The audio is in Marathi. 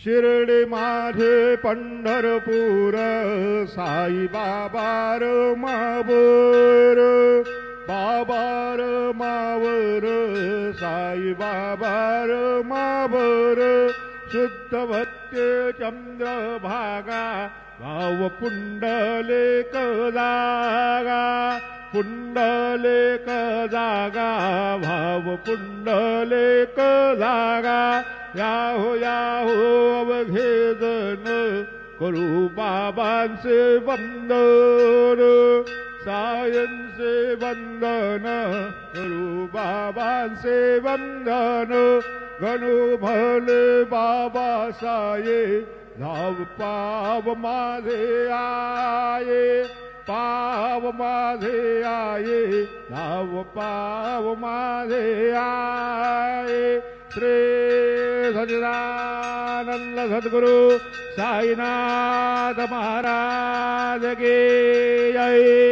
शिर्डी माझे पंढरपूर साई बाबार मावर बाबार मावर साई बाबार मावर शुद्ध भक्ते चंद्रभागा भाव पुंडलिक जागा पुंडलिक जागा भाव पुंडलिक जागा याहो याहो अवघे जन करू बाबांचे वंदन सायंचे वंदन करू बाबांचे वंदन गणू भले बाबा साये धाव पाव माझे आये पाव माझे आये धाव पाव माझे आये श्री सच्चिदानंद सद्गुरु साईनाथ महाराज की जय।